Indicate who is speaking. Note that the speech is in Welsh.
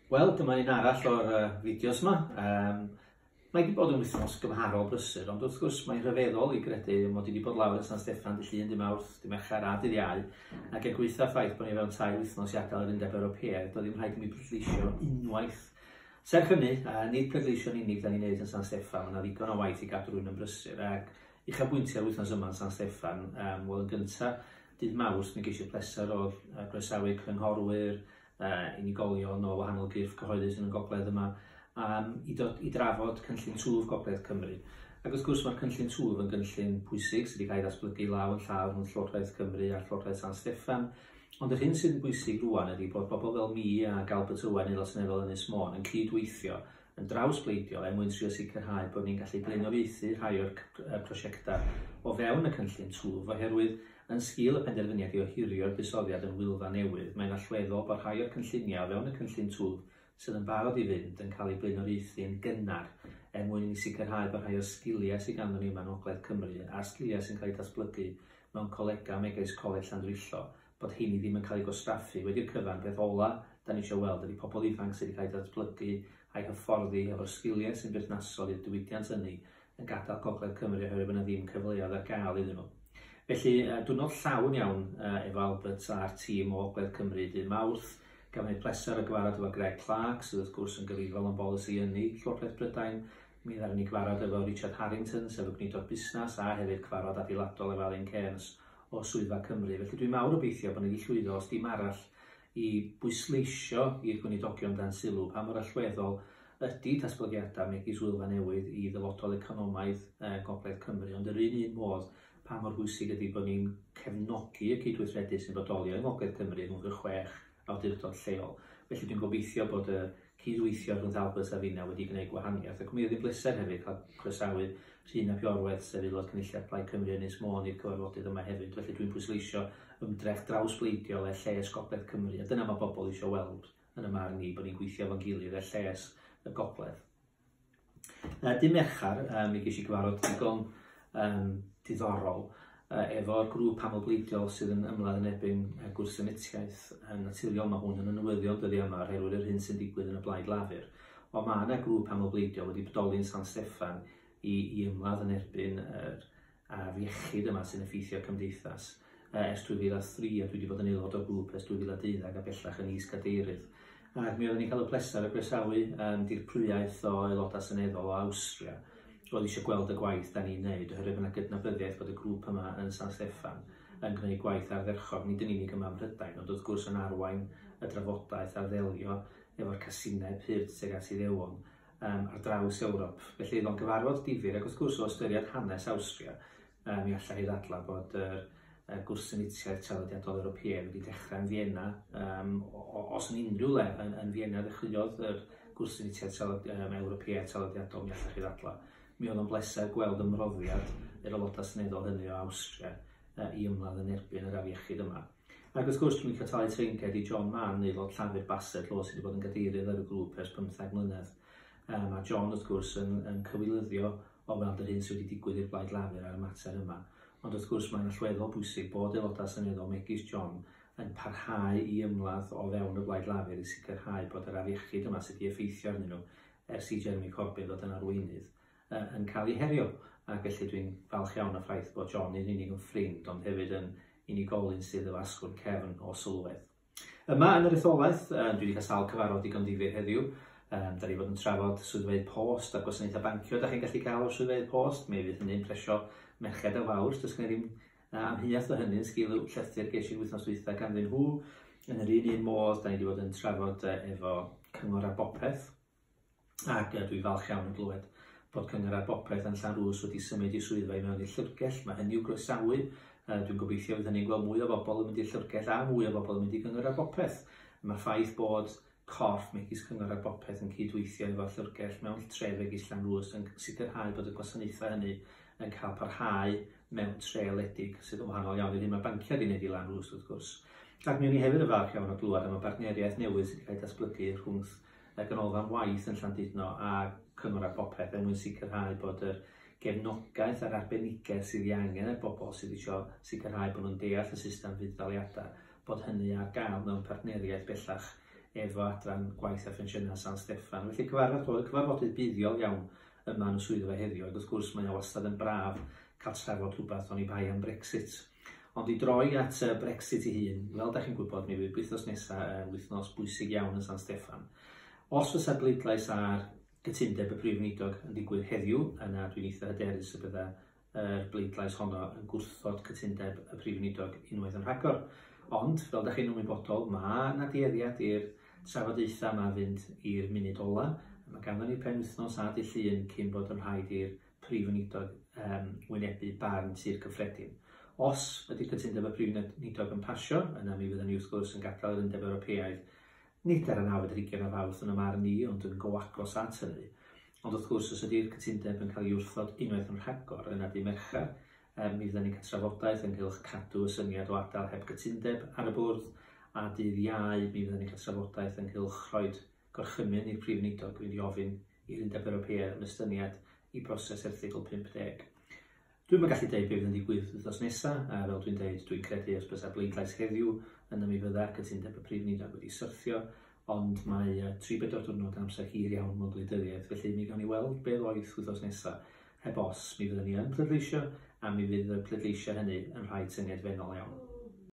Speaker 1: Wel, dyma un arall o'r fideos yma. Mae wedi bod yn wythnos gymharol brysur, ond wrth gwrs mae'n rhyfeddol i gredu mod i wedi bod lawr yn San Steffan dydd Llun, dydd Mawrth, dydd Mercher a dydd Iau, ac er gweitha ffaith bod ni fewn 2 wythnos i adael yr Undeb Ewropeaidd, doedd ddim rhaid i mi bleidleisio unwaith. Serch hynny, nid pleidleisio'n unig da ni'n neud yn San Steffan, yna ddigon o waith i gadw rhywun yn brysur, ac uchafbwyntio'r wythnos yma yn San Steffan, wel yn gyntaf, dydd Mawrth mi geisio pleser o groesawu cynghorwyr, unigolion o wahanol gyrff cyhoeddus yn y gogledd yma, i drafod cynllun twf Gogledd Cymru. Ac wrth gwrs mae'r cynllun twf yn gynllun pwysig sydd wedi cael ei ddatblygu law yn llaw rhwng Llywodraeth Cymru a Llywodraeth San Steffan. Ond yr hyn sydd yn bwysig rwan ydy bod bobl fel mi a Galbert Owen, aelod seneddol Ynys Môn, yn cydweithio yn drawsbleidiol mwyn trio sicrhau bod ni'n gallu blaenoriaethu rhai o'r prosiectau o fewn y cynllun twf, oherwydd yn sgil y penderfyniad i ohirio'r buddsoddiad yn Wylfa newydd, mae'n allweddol bod rhai o'r cynlluniau o fewn y cynllun twf sydd yn barod i fynd yn cael ei blaenoriaethu yn gynnar mwyn i sicrhau bod rhai o'r sgiliau sydd ganddo ni mewn Ogledd Cymru a'r sgiliau sy'n cael ei datblygu mewn colega megis Coleg Llandrillo, bod heini ddim yn cael ei gosraffu. Wedi'r cyfan, beth ola da ni eisiau weld ydy pobl ifanc sydd wedi cael ei datblygu a'i hyfforddi efo'r sgiliau sy'n berthnasol i'r diwydiant hynny yn gadael Gogledd Cymru oherwydd bod yna ddim cyfleoedd ar gael iddyn nhw. Felly, diwrnod llawn iawn efo Albert a'r tîm o Ogledd Cymru dydd Mawrth, gan wneud pleser o gyfarfod efo Greg Clark, sydd wrth gwrs yn gyfrifol am bolisi ynni Llywodraeth Brydain. Mi ddaru ni gyfarfod efo Richard Harrington, sef y gweinidog busnes, a hefyd cyfarfod adeiladol efo Alun Cairns o Swyddfa Cymru. Felly dwi'n mawr obeithio bod ni wedi llwyddo os dim arall i bwysleisio i'r gweinidogion dan sylw pa mor allweddol ydy datblygiadau megis Wylfa newydd i ddyfodol economaidd Gogledd Cymru, ond yr un modd pa mor bwysig ydy bod ni'n cefnogi y cydweithredu sy'n bodoli yng Ngogledd Cymru rhwng y 6 awdurdod lleol. Felly dwi'n gobeithio bod y cydweithio rhwng Albert a finna wedi gwneud gwahaniaeth. Ac mi oedd yn bleser hefyd cael croesawu Rhun ap Iorwerth, sef aelod Cynulliad Plaid Cymru Ynys Môn i'r cyfarfodydd yma hefyd. Felly dwi'n pwysleisio ymdrech drawsbleidiol lles Gogledd Cymru. A dyna mae bobl eisiau weld yn y marn ni, bod ni'n gweithio fo'n gilydd lles y Gogledd. Dydd Mercher, mi ges i gyfarfod digon diddorol efo'r grŵp amlbleidiol sydd yn ymladd yn erbyn gwrthsynetiaeth. Naturiol mae hwn yn newyddion dyddi yma oherwydd yr hyn sy'n digwydd yn y Blaid Lafur. Ond mae yna grŵp amlbleidiol wedi bodoli yn San Steffan i ymladd yn erbyn yr iechyd yma sy'n effeithio cymdeithas ers 2003, a dwi wedi bod yn aelod o grŵp ers 2012 a bellach yn is-gadeirydd. Ac mi oeddwn ni'n cael y pleser o groesawu dirprwyaeth o aelodau seneddol o Awstria. Roedd eisiau gweld y gwaith da ni'n neud, oherwydd yna gydnabyddiaeth bod y grŵp yma yn San Steffan yn gwneud gwaith ardderchog, nid yn unig yma ym Mhrydain, ond wrth gwrs yn arwain y drafodaeth ar ddelio efo'r casinau pyrd tuag at Iddewon ar draws Ewrop. Felly oedd o'n gyfarfod difyr, ac wrth gwrs o ystyried hanes Awstria, mi allai ddadlau bod y gwrthsynetiaeth traddodiadol Ewropeaidd wedi dechrau yn Fiena. Os yn unrhyw le yn Fiena ddechreuodd yr gwrthsynetiaeth Ewropeaidd traddodiadol, mi allai ddadlau. Mi oedd o'n bleser gweld ymroddiad yr aelodau seneddol hynny o Awstria i ymladd yn erbyn yr afiechyd yma. Ac wrth gwrs dwi'n cael talu treinged i John Mann, aelod Llafur Basset, sydd wedi bod yn gadeirydd ar y grŵp ers 15 mlynedd. Mae John wrth gwrs yn cywilyddio o weld yr hyn sydd wedi digwydd i'r Blaid Lafur ar y mater yma. Ond wrth gwrs mae'n allweddol bwysig bod aelodau seneddol megis John yn parhau i ymladd o fewn y Blaid Lafur i sicrhau bod yr afiechyd yma sydd wedi effeithio arnyn nhw ers i Jeremy Corbyn ddod yn arweinydd yn cael ei herio. Ac felly dwi'n falch iawn o ffaith bod John yn unig yn ffrind, ond hefyd yn unigolyn sydd efo asgwrn cefn o sylwedd. Yma yn yr etholaeth, dwi wedi cael sawl cyfarfod digon difyr heddiw. Da ni fod yn trafod swyddfeydd post a gwasanaethau bancio da chi'n gallu cael o'r swyddfeydd post. Mi fydd hynny'n presio merched o fawr, does gen i ddim amheuaeth o hynny'n sgil llythyr ges i'r wythnos dwytha ganddyn nhw. Yn yr un modd, da ni wedi bod yn trafod efo Cyngor ar Bopeth, ac dwi'n falch iawn yn glywed bod Cyngor ar Bopeth yn Llanrwst wedi symud i swyddfa i mewn i'r llyfrgell. Mae hynny i'w groesawu. Dwi'n gobeithio fydd hynny'n gweld mwy o bobl yn mynd i'r llyfrgell a mwy o bobl yn mynd i Cyngor ar Bopeth. Mae'r ffaith bod corff megis Cyngor ar Bopeth yn cydweithio efo'r llyfrgell mewn tre megis Llanrwst yn sicrhau bod y gwasanaethau hynny yn cael parhau mewn tre wledig sydd yn wahanol iawn i'r hyn mae banciau wedi wneud i Llanrwst wrth gwrs. Ac mi o'n i hefyd yn falch iawn o glywed am y partneriaeth newydd sydd wedi cael ei datblygu rhwng ganolfan waith yn Llandudno a Cyngor ar Bopeth mwyn sicrhau bod yr gefnogaeth a'r arbenigedd sydd ei angen y bobl sydd eisiau sicrhau bod nhw'n deall y system fudd-daliadau, bod hynny ar gael mewn partneriaeth bellach efo adran gwaith a phensiynnau San Steffan. Felly cyfarfodydd buddiol iawn yma yn y swyddfa heddiw, ac wrth gwrs mae'n wastad yn braf cael trafod rhywbeth o'n i bai am Brexit. Ond i droi at Brexit ei hun, fel da chi'n gwybod, mi fydd wythnos nesaf wythnos bwysig iawn yn San Steffan. Os fysa bleidlais ar gytundeb y Prif Weinidog yn digwydd heddiw, yna dwi'n eitha hyderus y bydda bleidlais honno yn gwrthod cytundeb y Prif Weinidog unwaith yn rhagor. Ond, fel da chi'n ymwybodol, mae yna dueddiad i'r trafodaethau yma fynd i'r munud ola. Mae ganddo ni penwythnos a dydd Llun cyn bod yn rhaid i'r Prif Weinidog wynebu barn tir cyffredin. Os ydy'r cytundeb y Prif Weinidog yn pasio, yna mi fydden ni wrth gwrs yn gadael yr Undeb Ewropeaidd nid ar y 9-20 o Fawrth yn y marn ni, ond yn goagos at hynny. Ond wrth gwrs, os ydy'r cytundeb yn cael ei wrthod unwaith yn rhagor yna di Mercher, mi fydden ni'n cael trafodaeth ynghylch cadw y syniad o ardal heb gytundeb ar y bwrdd, a dydd Iau mi fydden ni'n cael trafodaeth ynghylch rhoid gorchymyn i'r Prif Weinidog fynd i ofyn i'r Undeb Ewropeaidd yn ystyniad i broses erthygl 50. Dwi'n gallu dweud beth fydd yn digwydd wythnos nesaf, a fel dwi'n dweud, dwi'n credu os bysa bleidlais heddiw yna mi fydda cytundeb y Prif Weinidog wedi syrthio, ond mae 3-4 diwrnod amser hir iawn mewn gwleidyddiaeth, felly mi gawn ni weld beth oedd wythnos nesaf. Heb os, mi fydden ni yn pleidleisio, a mi fydd y pleidleisio hynny yn rhaid syniad fennol iawn.